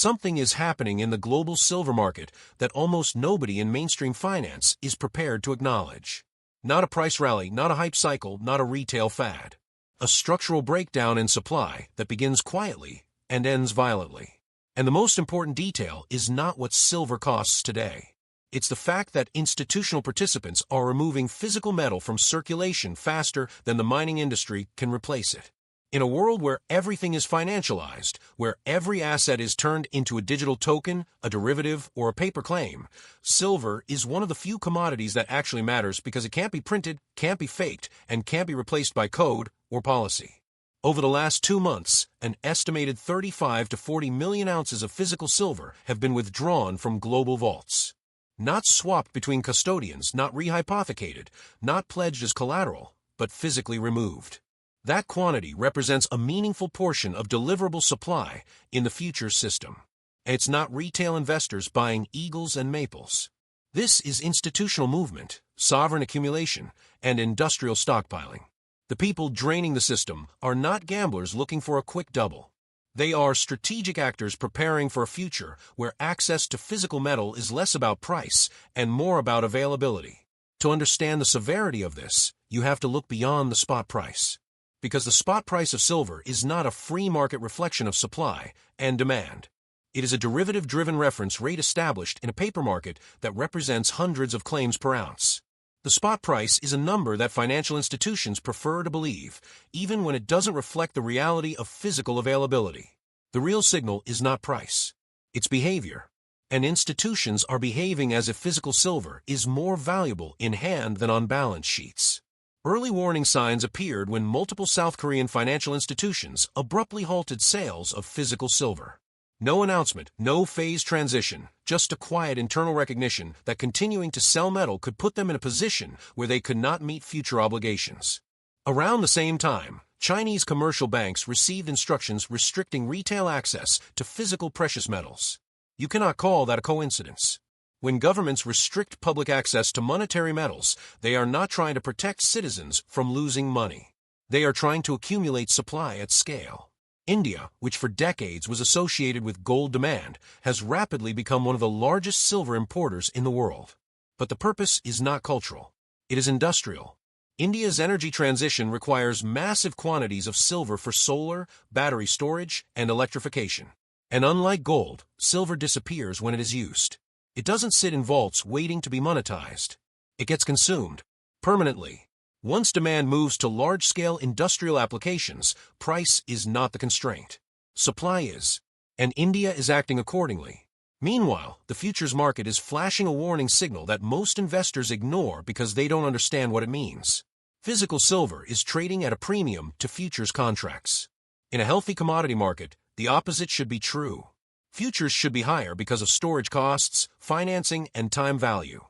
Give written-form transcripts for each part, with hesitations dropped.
Something is happening in the global silver market that almost nobody in mainstream finance is prepared to acknowledge. Not a price rally, not a hype cycle, not a retail fad. A structural breakdown in supply that begins quietly and ends violently. And the most important detail is not what silver costs today. It's the fact that institutional participants are removing physical metal from circulation faster than the mining industry can replace it. In a world where everything is financialized, where every asset is turned into a digital token, a derivative, or a paper claim, silver is one of the few commodities that actually matters because it can't be printed, can't be faked, and can't be replaced by code or policy. Over the last 2 months, an estimated 35 to 40 million ounces of physical silver have been withdrawn from global vaults. Not swapped between custodians, not rehypothecated, not pledged as collateral, but physically removed. That quantity represents a meaningful portion of deliverable supply in the futures system. And it's not retail investors buying eagles and maples. This is institutional movement, sovereign accumulation, and industrial stockpiling. The people draining the system are not gamblers looking for a quick double. They are strategic actors preparing for a future where access to physical metal is less about price and more about availability. To understand the severity of this, you have to look beyond the spot price. Because the spot price of silver is not a free market reflection of supply and demand. It is a derivative-driven reference rate established in a paper market that represents hundreds of claims per ounce. The spot price is a number that financial institutions prefer to believe, even when it doesn't reflect the reality of physical availability. The real signal is not price. It's behavior. And institutions are behaving as if physical silver is more valuable in hand than on balance sheets. Early warning signs appeared when multiple South Korean financial institutions abruptly halted sales of physical silver. No announcement, no phase transition, just a quiet internal recognition that continuing to sell metal could put them in a position where they could not meet future obligations. Around the same time, Chinese commercial banks received instructions restricting retail access to physical precious metals. You cannot call that a coincidence. When governments restrict public access to monetary metals, they are not trying to protect citizens from losing money. They are trying to accumulate supply at scale. India, which for decades was associated with gold demand, has rapidly become one of the largest silver importers in the world. But the purpose is not cultural. It is industrial. India's energy transition requires massive quantities of silver for solar, battery storage, and electrification. And unlike gold, silver disappears when it is used. It doesn't sit in vaults waiting to be monetized. It gets consumed permanently. Once demand moves to large-scale industrial applications, price is not the constraint. Supply is. And India is acting accordingly. Meanwhile, the futures market is flashing a warning signal that most investors ignore because they don't understand what it means. Physical silver is trading at a premium to futures contracts. In a healthy commodity market, the opposite should be true. Futures should be higher because of storage costs, financing, and time value.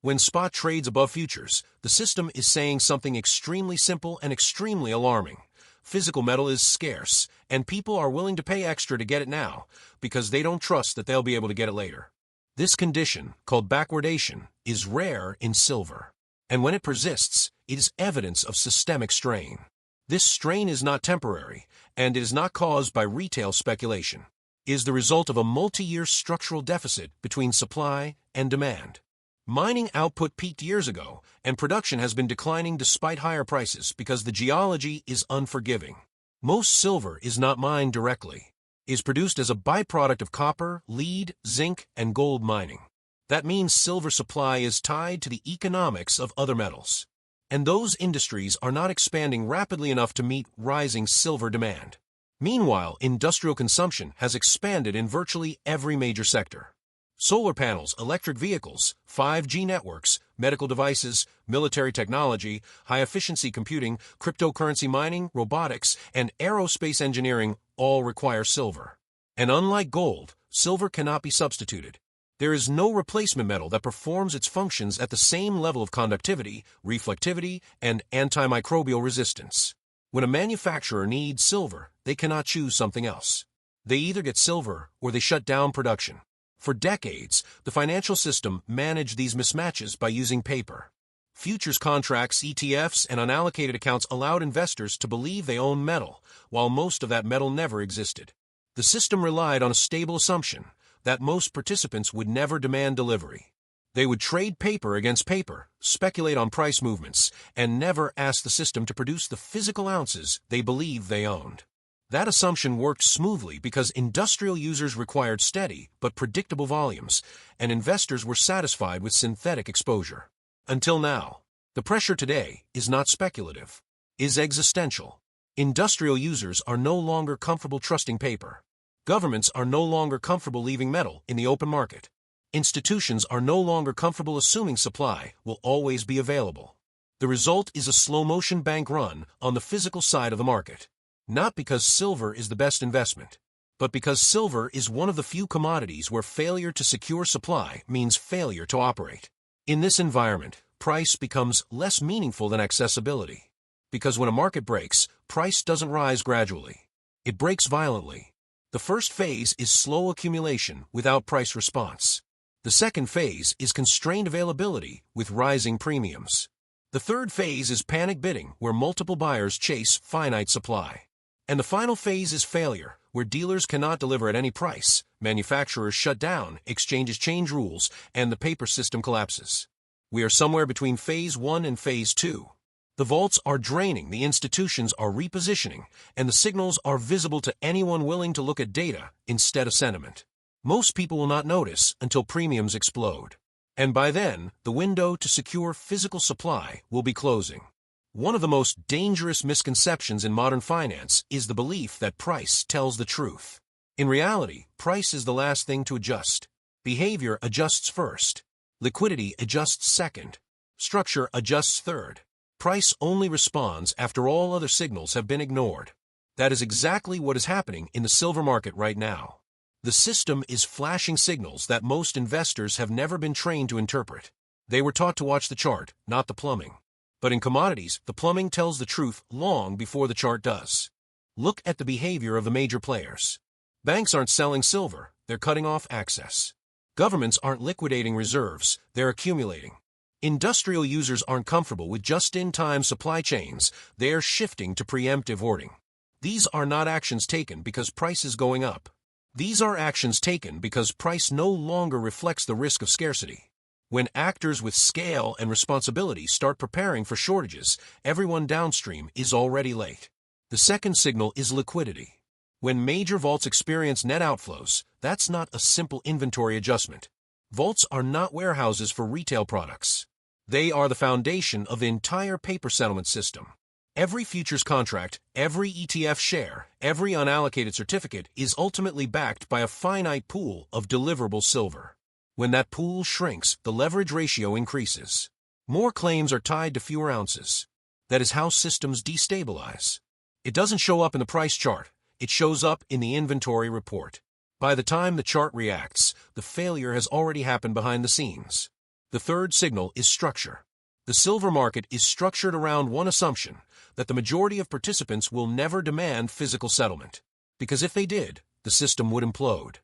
When spot trades above futures, the system is saying something extremely simple and extremely alarming. Physical metal is scarce, and people are willing to pay extra to get it now because they don't trust that they'll be able to get it later. This condition, called backwardation, is rare in silver. And when it persists, it is evidence of systemic strain. This strain is not temporary, and it is not caused by retail speculation. It is the result of a multi-year structural deficit between supply and demand. Mining output peaked years ago, and production has been declining despite higher prices because the geology is unforgiving. Most silver is not mined directly. It is produced as a byproduct of copper, lead, zinc, and gold mining. That means silver supply is tied to the economics of other metals. And those industries are not expanding rapidly enough to meet rising silver demand. Meanwhile, industrial consumption has expanded in virtually every major sector. Solar panels, electric vehicles, 5G networks, medical devices, military technology, high-efficiency computing, cryptocurrency mining, robotics, and aerospace engineering all require silver. And unlike gold, silver cannot be substituted. There is no replacement metal that performs its functions at the same level of conductivity, reflectivity, and antimicrobial resistance. When a manufacturer needs silver, they cannot choose something else. They either get silver or they shut down production. For decades, the financial system managed these mismatches by using paper. Futures contracts, ETFs, and unallocated accounts allowed investors to believe they own metal, while most of that metal never existed. The system relied on a stable assumption that most participants would never demand delivery. They would trade paper against paper, speculate on price movements, and never ask the system to produce the physical ounces they believed they owned. That assumption worked smoothly because industrial users required steady but predictable volumes, and investors were satisfied with synthetic exposure. Until now. The pressure today is not speculative, is existential. Industrial users are no longer comfortable trusting paper. Governments are no longer comfortable leaving metal in the open market. Institutions are no longer comfortable assuming supply will always be available. The result is a slow-motion bank run on the physical side of the market. Not because silver is the best investment, but because silver is one of the few commodities where failure to secure supply means failure to operate. In this environment, price becomes less meaningful than accessibility. Because when a market breaks, price doesn't rise gradually. It breaks violently. The first phase is slow accumulation without price response. The second phase is constrained availability with rising premiums. The third phase is panic bidding, where multiple buyers chase finite supply. And the final phase is failure, where dealers cannot deliver at any price, manufacturers shut down, exchanges change rules, and the paper system collapses. We are somewhere between Phase 1 and Phase 2. The vaults are draining, the institutions are repositioning, and the signals are visible to anyone willing to look at data instead of sentiment. Most people will not notice until premiums explode. And by then, the window to secure physical supply will be closing. One of the most dangerous misconceptions in modern finance is the belief that price tells the truth. In reality, price is the last thing to adjust. Behavior adjusts first. Liquidity adjusts second. Structure adjusts third. Price only responds after all other signals have been ignored. That is exactly what is happening in the silver market right now. The system is flashing signals that most investors have never been trained to interpret. They were taught to watch the chart, not the plumbing. But in commodities, the plumbing tells the truth long before the chart does. Look at the behavior of the major players. Banks aren't selling silver, they're cutting off access. Governments aren't liquidating reserves, they're accumulating. Industrial users aren't comfortable with just-in-time supply chains, they're shifting to preemptive hoarding. These are not actions taken because price is going up. These are actions taken because price no longer reflects the risk of scarcity. When actors with scale and responsibility start preparing for shortages, everyone downstream is already late. The second signal is liquidity. When major vaults experience net outflows, that's not a simple inventory adjustment. Vaults are not warehouses for retail products. They are the foundation of the entire paper settlement system. Every futures contract, every ETF share, every unallocated certificate is ultimately backed by a finite pool of deliverable silver. When that pool shrinks, the leverage ratio increases. More claims are tied to fewer ounces. That is how systems destabilize. It doesn't show up in the price chart. It shows up in the inventory report. By the time the chart reacts, the failure has already happened behind the scenes. The third signal is structure. The silver market is structured around one assumption, that the majority of participants will never demand physical settlement. Because if they did, the system would implode.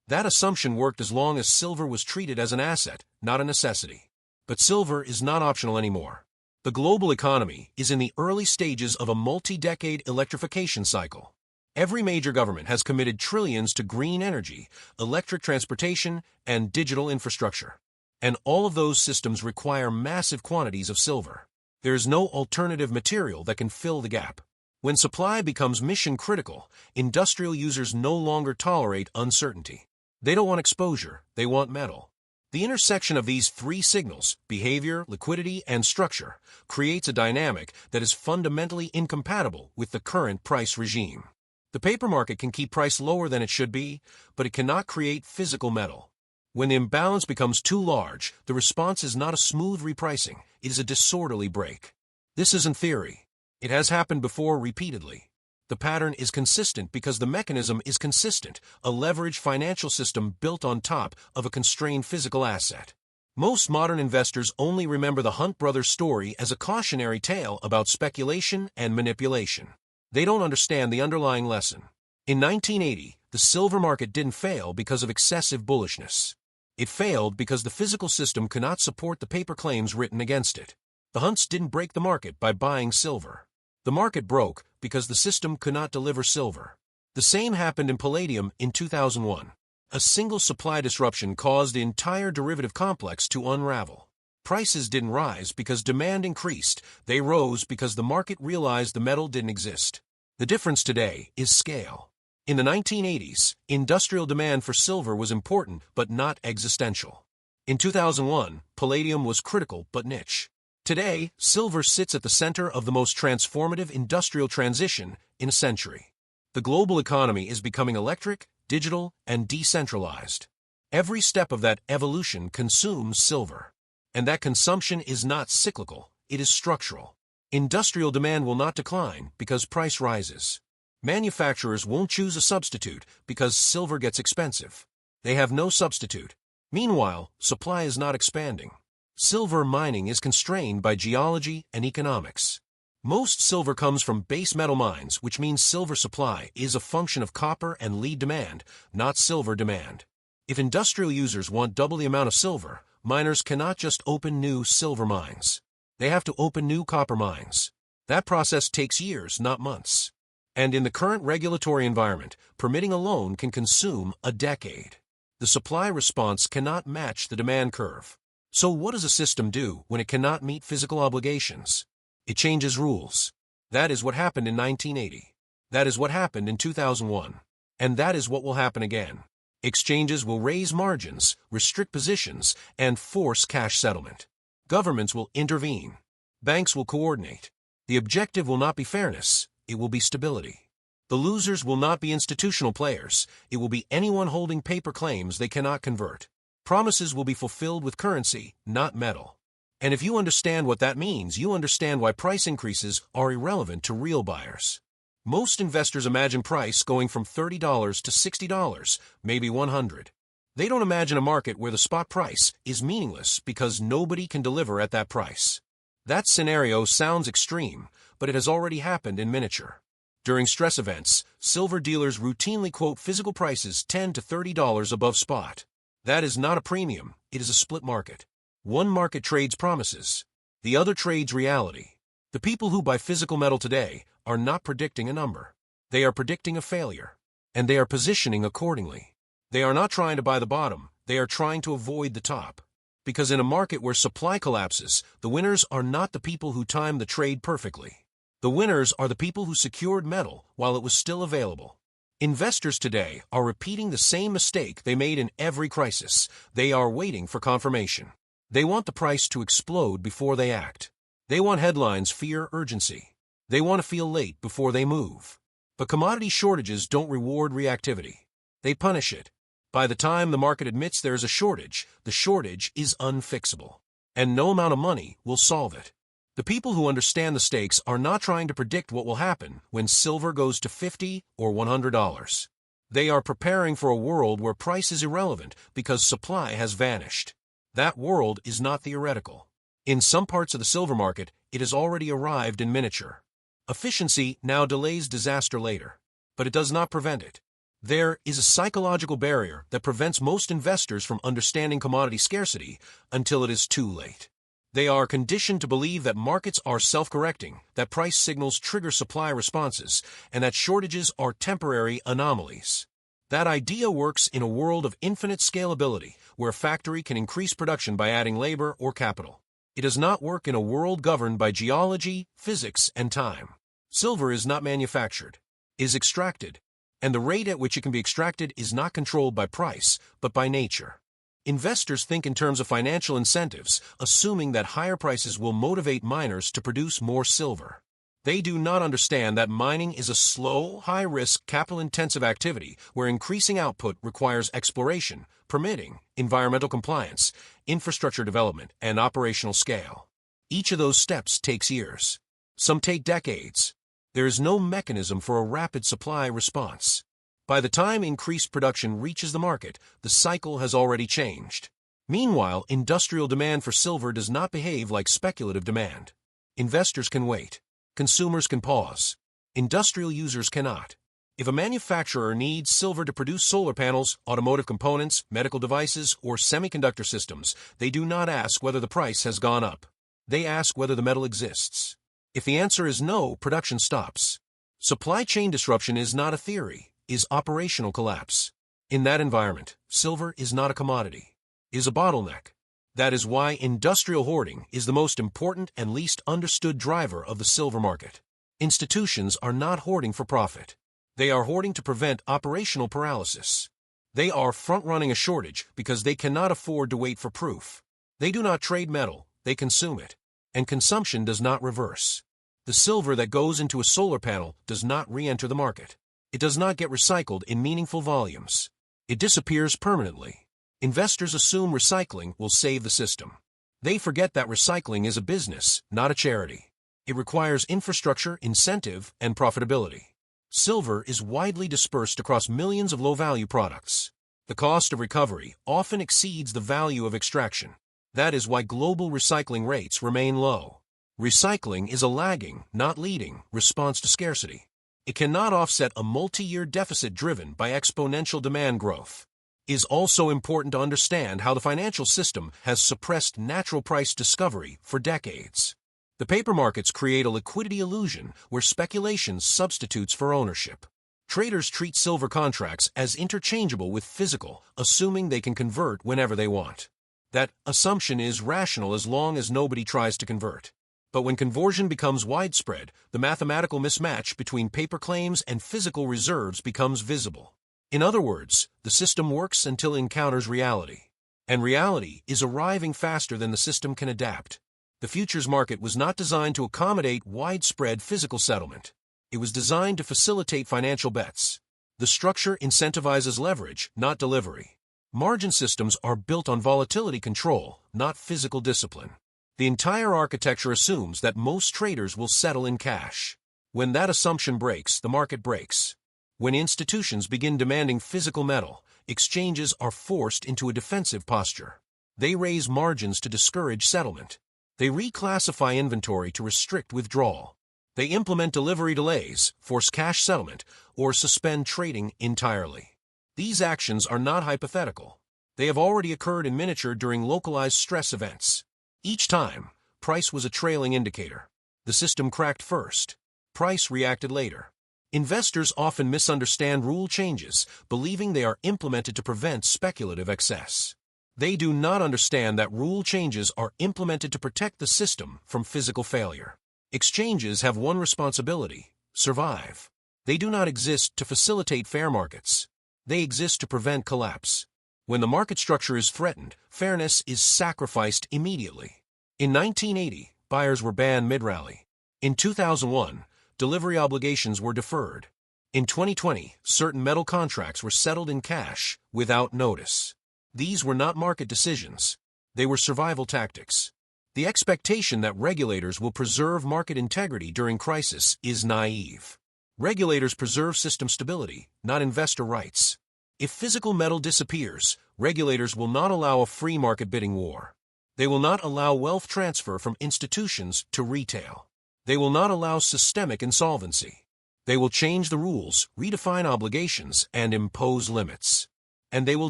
That assumption worked as long as silver was treated as an asset, not a necessity. But silver is not optional anymore. The global economy is in the early stages of a multi-decade electrification cycle. Every major government has committed trillions to green energy, electric transportation, and digital infrastructure. And all of those systems require massive quantities of silver. There is no alternative material that can fill the gap. When supply becomes mission-critical, industrial users no longer tolerate uncertainty. They don't want exposure, they want metal. The intersection of these three signals, behavior, liquidity, and structure, creates a dynamic that is fundamentally incompatible with the current price regime. The paper market can keep price lower than it should be, but it cannot create physical metal. When the imbalance becomes too large, the response is not a smooth repricing, it is a disorderly break. This isn't theory. It has happened before repeatedly. The pattern is consistent because the mechanism is consistent, a leveraged financial system built on top of a constrained physical asset. Most modern investors only remember the Hunt brothers story as a cautionary tale about speculation and manipulation. They don't understand the underlying lesson. In 1980, the silver market didn't fail because of excessive bullishness. It failed because the physical system could not support the paper claims written against it. The Hunts didn't break the market by buying silver. The market broke because the system could not deliver silver. The same happened in palladium in 2001. A single supply disruption caused the entire derivative complex to unravel. Prices didn't rise because demand increased, they rose because the market realized the metal didn't exist. The difference today is scale. In the 1980s, industrial demand for silver was important but not existential. In 2001, palladium was critical but niche. Today, silver sits at the center of the most transformative industrial transition in a century. The global economy is becoming electric, digital, and decentralized. Every step of that evolution consumes silver. And that consumption is not cyclical, it is structural. Industrial demand will not decline because price rises. Manufacturers won't choose a substitute because silver gets expensive. They have no substitute. Meanwhile, supply is not expanding. Silver mining is constrained by geology and economics. Most silver comes from base metal mines, which means silver supply is a function of copper and lead demand, not silver demand. If industrial users want double the amount of silver, miners cannot just open new silver mines. They have to open new copper mines. That process takes years, not months. And in the current regulatory environment, permitting a loan can consume a decade. The supply response cannot match the demand curve. So what does a system do when it cannot meet physical obligations? It changes rules. That is what happened in 1980. That is what happened in 2001. And that is what will happen again. Exchanges will raise margins, restrict positions, and force cash settlement. Governments will intervene. Banks will coordinate. The objective will not be fairness, it will be stability. The losers will not be institutional players, it will be anyone holding paper claims they cannot convert. Promises will be fulfilled with currency, not metal. And if you understand what that means, you understand why price increases are irrelevant to real buyers. Most investors imagine price going from $30 to $60, maybe $100. They don't imagine a market where the spot price is meaningless because nobody can deliver at that price. That scenario sounds extreme, but it has already happened in miniature. During stress events, silver dealers routinely quote physical prices $10 to $30 above spot. That is not a premium, it is a split market. One market trades promises. The other trades reality. The people who buy physical metal today are not predicting a number. They are predicting a failure. And they are positioning accordingly. They are not trying to buy the bottom, they are trying to avoid the top. Because in a market where supply collapses, the winners are not the people who timed the trade perfectly. The winners are the people who secured metal while it was still available. Investors today are repeating the same mistake they made in every crisis. They are waiting for confirmation. They want the price to explode before they act. They want headlines fear urgency. They want to feel late before they move. But commodity shortages don't reward reactivity. They punish it. By the time the market admits there is a shortage, the shortage is unfixable. And no amount of money will solve it. The people who understand the stakes are not trying to predict what will happen when silver goes to $50 or $100. They are preparing for a world where price is irrelevant because supply has vanished. That world is not theoretical. In some parts of the silver market, it has already arrived in miniature. Efficiency now delays disaster later, but it does not prevent it. There is a psychological barrier that prevents most investors from understanding commodity scarcity until it is too late. They are conditioned to believe that markets are self-correcting, that price signals trigger supply responses, and that shortages are temporary anomalies. That idea works in a world of infinite scalability, where a factory can increase production by adding labor or capital. It does not work in a world governed by geology, physics, and time. Silver is not manufactured. It is extracted. And the rate at which it can be extracted is not controlled by price, but by nature. Investors think in terms of financial incentives, assuming that higher prices will motivate miners to produce more silver. They do not understand that mining is a slow, high-risk, capital-intensive activity where increasing output requires exploration, permitting, environmental compliance, infrastructure development, and operational scale. Each of those steps takes years. Some take decades. There is no mechanism for a rapid supply response. By the time increased production reaches the market, the cycle has already changed. Meanwhile, industrial demand for silver does not behave like speculative demand. Investors can wait. Consumers can pause. Industrial users cannot. If a manufacturer needs silver to produce solar panels, automotive components, medical devices, or semiconductor systems, they do not ask whether the price has gone up. They ask whether the metal exists. If the answer is no, production stops. Supply chain disruption is not a theory, is operational collapse. In that environment, silver is not a commodity, it is a bottleneck. That is why industrial hoarding is the most important and least understood driver of the silver market. Institutions are not hoarding for profit. They are hoarding to prevent operational paralysis. They are front-running a shortage because they cannot afford to wait for proof. They do not trade metal, they consume it. And consumption does not reverse. The silver that goes into a solar panel does not re-enter the market. It does not get recycled in meaningful volumes. It disappears permanently. Investors assume recycling will save the system. They forget that recycling is a business, not a charity. It requires infrastructure, incentive, and profitability. Silver is widely dispersed across millions of low-value products. The cost of recovery often exceeds the value of extraction. That is why global recycling rates remain low. Recycling is a lagging, not leading, response to scarcity. It cannot offset a multi-year deficit driven by exponential demand growth. It is also important to understand how the financial system has suppressed natural price discovery for decades. The paper markets create a liquidity illusion where speculation substitutes for ownership. Traders treat silver contracts as interchangeable with physical, assuming they can convert whenever they want. That assumption is rational as long as nobody tries to convert. But when conversion becomes widespread, the mathematical mismatch between paper claims and physical reserves becomes visible. In other words, the system works until it encounters reality. And reality is arriving faster than the system can adapt. The futures market was not designed to accommodate widespread physical settlement. It was designed to facilitate financial bets. The structure incentivizes leverage, not delivery. Margin systems are built on volatility control, not physical discipline. The entire architecture assumes that most traders will settle in cash. When that assumption breaks, the market breaks. When institutions begin demanding physical metal, exchanges are forced into a defensive posture. They raise margins to discourage settlement. They reclassify inventory to restrict withdrawal. They implement delivery delays, force cash settlement, or suspend trading entirely. These actions are not hypothetical. They have already occurred in miniature during localized stress events. Each time, price was a trailing indicator. The system cracked first. Price reacted later. Investors often misunderstand rule changes, believing they are implemented to prevent speculative excess. They do not understand that rule changes are implemented to protect the system from physical failure. Exchanges have one responsibility: survive. They do not exist to facilitate fair markets. They exist to prevent collapse. When the market structure is threatened, fairness is sacrificed immediately. In 1980, buyers were banned mid-rally. In 2001, delivery obligations were deferred. In 2020, certain metal contracts were settled in cash without notice. These were not market decisions. They were survival tactics. The expectation that regulators will preserve market integrity during crisis is naive. Regulators preserve system stability, not investor rights. If physical metal disappears, regulators will not allow a free market bidding war. They will not allow wealth transfer from institutions to retail. They will not allow systemic insolvency. They will change the rules, redefine obligations, and impose limits. And they will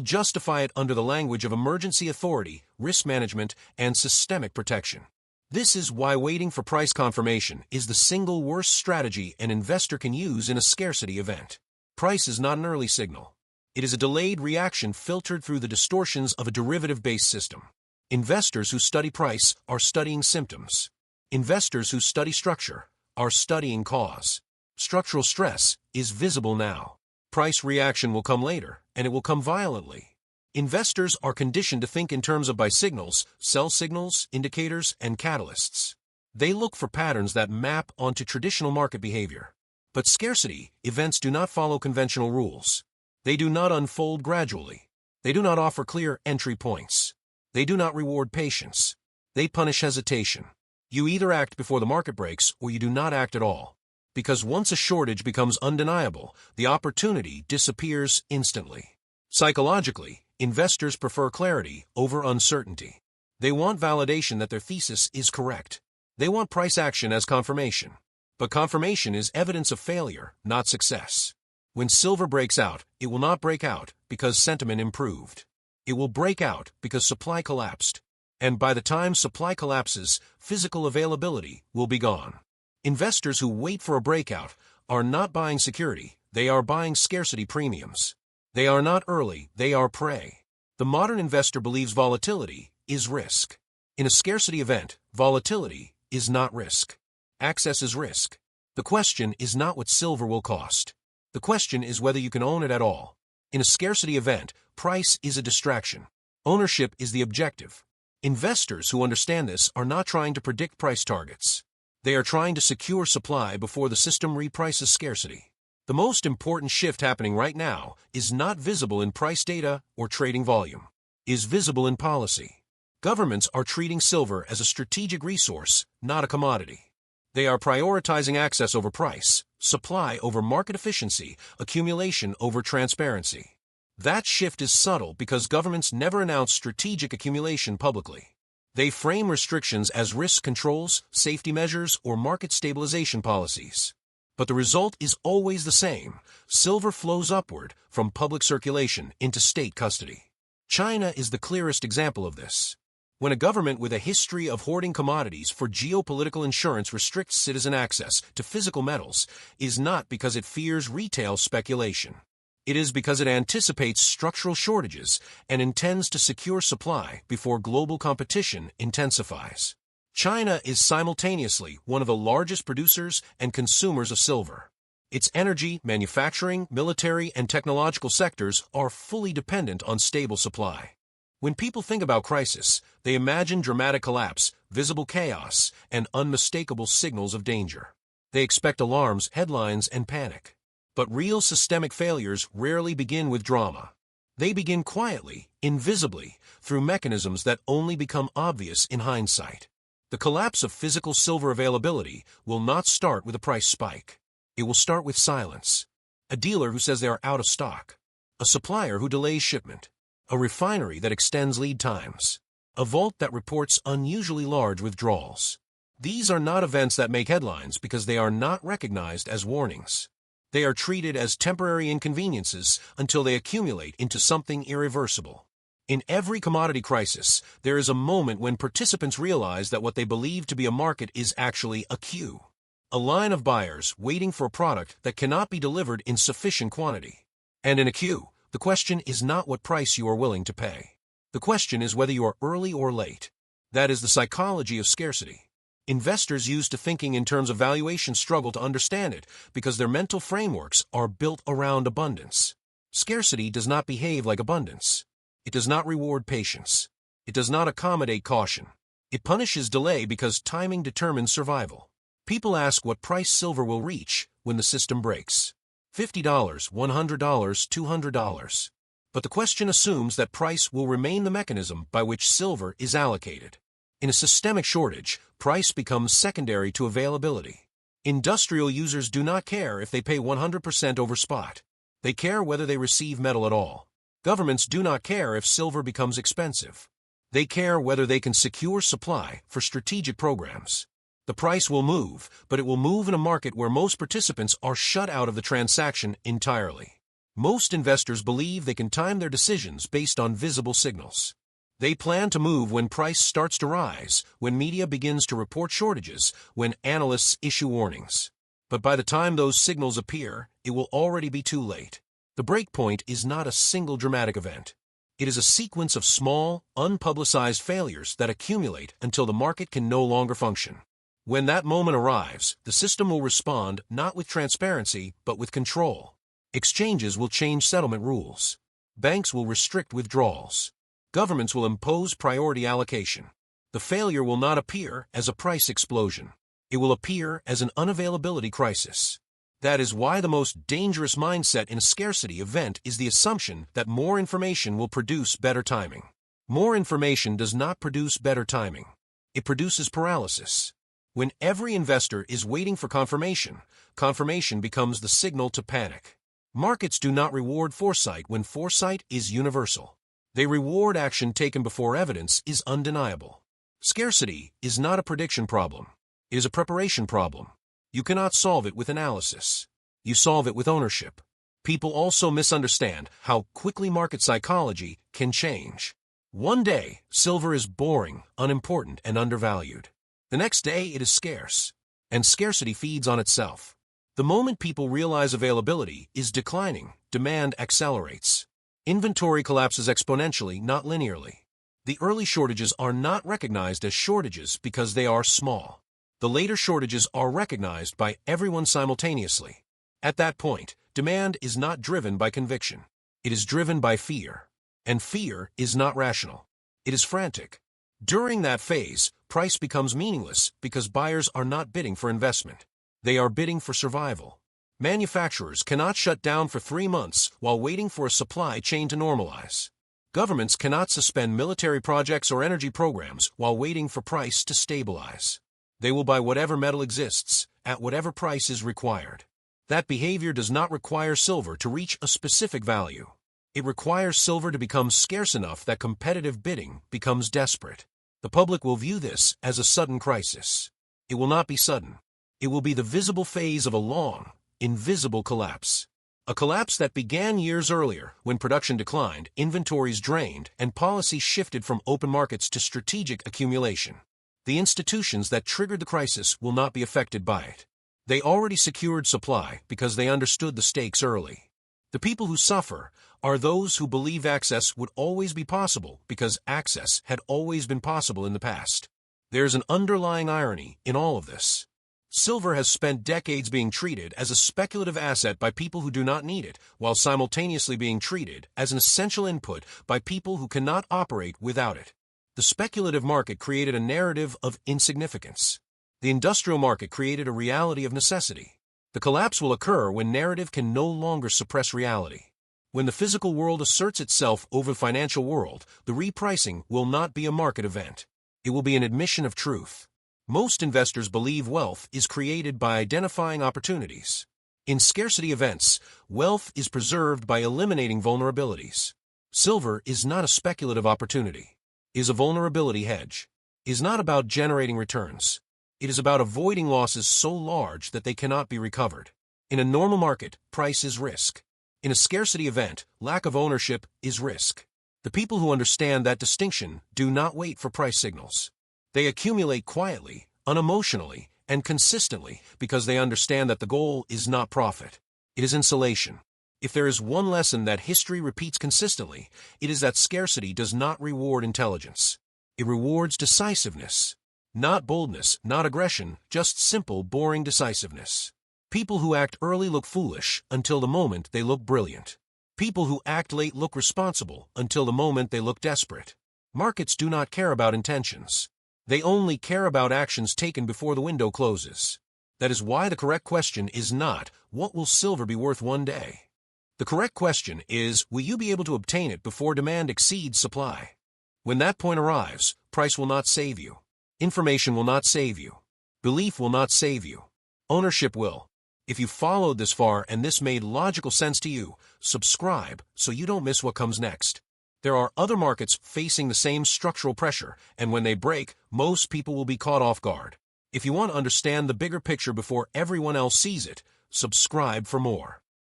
justify it under the language of emergency authority, risk management, and systemic protection. This is why waiting for price confirmation is the single worst strategy an investor can use in a scarcity event. Price is not an early signal. It is a delayed reaction filtered through the distortions of a derivative-based system. Investors who study price are studying symptoms. Investors who study structure are studying cause. Structural stress is visible now. Price reaction will come later, and it will come violently. Investors are conditioned to think in terms of buy signals, sell signals, indicators, and catalysts. They look for patterns that map onto traditional market behavior. But scarcity events do not follow conventional rules. They do not unfold gradually. They do not offer clear entry points. They do not reward patience. They punish hesitation. You either act before the market breaks or you do not act at all. Because once a shortage becomes undeniable, the opportunity disappears instantly. Psychologically, investors prefer clarity over uncertainty. They want validation that their thesis is correct. They want price action as confirmation. But confirmation is evidence of failure, not success. When silver breaks out, it will not break out because sentiment improved. It will break out because supply collapsed. And by the time supply collapses, physical availability will be gone. Investors who wait for a breakout are not buying security, They are buying scarcity premiums. They are not early, they are prey. The modern investor believes volatility is risk. In a scarcity event, volatility is not risk. Access is risk. The question is not what silver will cost. The question is whether you can own it at all. In a scarcity event, price is a distraction. Ownership is the objective. Investors who understand this are not trying to predict price targets. They are trying to secure supply before the system reprices scarcity. The most important shift happening right now is not visible in price data or trading volume. It is visible in policy. Governments are treating silver as a strategic resource, not a commodity. They are prioritizing access over price, supply over market efficiency, accumulation over transparency. That shift is subtle because governments never announce strategic accumulation publicly. They frame restrictions as risk controls, safety measures, or market stabilization policies. But the result is always the same. Silver flows upward from public circulation into state custody. China is the clearest example of this. When a government with a history of hoarding commodities for geopolitical insurance restricts citizen access to physical metals, it is not because it fears retail speculation. It is because it anticipates structural shortages and intends to secure supply before global competition intensifies. China is simultaneously one of the largest producers and consumers of silver. Its energy, manufacturing, military, and technological sectors are fully dependent on stable supply. When people think about crisis, they imagine dramatic collapse, visible chaos, and unmistakable signals of danger. They expect alarms, headlines, and panic. But real systemic failures rarely begin with drama. They begin quietly, invisibly, through mechanisms that only become obvious in hindsight. The collapse of physical silver availability will not start with a price spike. It will start with silence. A dealer who says they are out of stock. A supplier who delays shipment. A refinery that extends lead times. A vault that reports unusually large withdrawals. These are not events that make headlines because they are not recognized as warnings. They are treated as temporary inconveniences until they accumulate into something irreversible. In every commodity crisis, there is a moment when participants realize that what they believe to be a market is actually a queue. A line of buyers waiting for a product that cannot be delivered in sufficient quantity. And in a queue, the question is not what price you are willing to pay. The question is whether you are early or late. That is the psychology of scarcity. Investors used to thinking in terms of valuation struggle to understand it because their mental frameworks are built around abundance. Scarcity does not behave like abundance. It does not reward patience. It does not accommodate caution. It punishes delay because timing determines survival. People ask what price silver will reach when the system breaks. $50, $100, $200. But the question assumes that price will remain the mechanism by which silver is allocated. In a systemic shortage, price becomes secondary to availability. Industrial users do not care if they pay 100% over spot. They care whether they receive metal at all. Governments do not care if silver becomes expensive. They care whether they can secure supply for strategic programs. The price will move, but it will move in a market where most participants are shut out of the transaction entirely. Most investors believe they can time their decisions based on visible signals. They plan to move when price starts to rise, when media begins to report shortages, when analysts issue warnings. But by the time those signals appear, it will already be too late. The breakpoint is not a single dramatic event. It is a sequence of small, unpublicized failures that accumulate until the market can no longer function. When that moment arrives, the system will respond not with transparency, but with control. Exchanges will change settlement rules. Banks will restrict withdrawals. Governments will impose priority allocation. The failure will not appear as a price explosion. It will appear as an unavailability crisis. That is why the most dangerous mindset in a scarcity event is the assumption that more information will produce better timing. More information does not produce better timing. It produces paralysis. When every investor is waiting for confirmation, confirmation becomes the signal to panic. Markets do not reward foresight when foresight is universal. They reward action taken before evidence is undeniable. Scarcity is not a prediction problem. It is a preparation problem. You cannot solve it with analysis. You solve it with ownership. People also misunderstand how quickly market psychology can change. One day, silver is boring, unimportant, and undervalued. The next day, it is scarce. And scarcity feeds on itself. The moment people realize availability is declining, demand accelerates. Inventory collapses exponentially, not linearly. The early shortages are not recognized as shortages because they are small. The later shortages are recognized by everyone simultaneously. At that point, demand is not driven by conviction. It is driven by fear. And fear is not rational. It is frantic. During that phase, price becomes meaningless because buyers are not bidding for investment. They are bidding for survival. Manufacturers cannot shut down for 3 months while waiting for a supply chain to normalize. Governments cannot suspend military projects or energy programs while waiting for price to stabilize. They will buy whatever metal exists, at whatever price is required. That behavior does not require silver to reach a specific value. It requires silver to become scarce enough that competitive bidding becomes desperate. The public will view this as a sudden crisis. It will not be sudden. It will be the visible phase of a long, invisible collapse. A collapse that began years earlier when production declined, inventories drained, and policy shifted from open markets to strategic accumulation. The institutions that triggered the crisis will not be affected by it. They already secured supply because they understood the stakes early. The people who suffer are those who believe access would always be possible because access had always been possible in the past. There's an underlying irony in all of this. Silver has spent decades being treated as a speculative asset by people who do not need it, while simultaneously being treated as an essential input by people who cannot operate without it. The speculative market created a narrative of insignificance. The industrial market created a reality of necessity. The collapse will occur when narrative can no longer suppress reality. When the physical world asserts itself over the financial world, the repricing will not be a market event. It will be an admission of truth. Most investors believe wealth is created by identifying opportunities. In scarcity events, wealth is preserved by eliminating vulnerabilities. Silver is not a speculative opportunity. It is a vulnerability hedge. It is not about generating returns. It is about avoiding losses so large that they cannot be recovered. In a normal market, price is risk. In a scarcity event, lack of ownership is risk. The people who understand that distinction do not wait for price signals. They accumulate quietly, unemotionally, and consistently because they understand that the goal is not profit. It is insulation. If there is one lesson that history repeats consistently, it is that scarcity does not reward intelligence. It rewards decisiveness. Not boldness, not aggression, just simple, boring decisiveness. People who act early look foolish until the moment they look brilliant. People who act late look responsible until the moment they look desperate. Markets do not care about intentions. They only care about actions taken before the window closes. That is why the correct question is not, what will silver be worth one day? The correct question is, will you be able to obtain it before demand exceeds supply? When that point arrives, price will not save you. Information will not save you. Belief will not save you. Ownership will. If you followed this far and this made logical sense to you, subscribe so you don't miss what comes next. There are other markets facing the same structural pressure, and when they break, most people will be caught off guard. If you want to understand the bigger picture before everyone else sees it, subscribe for more.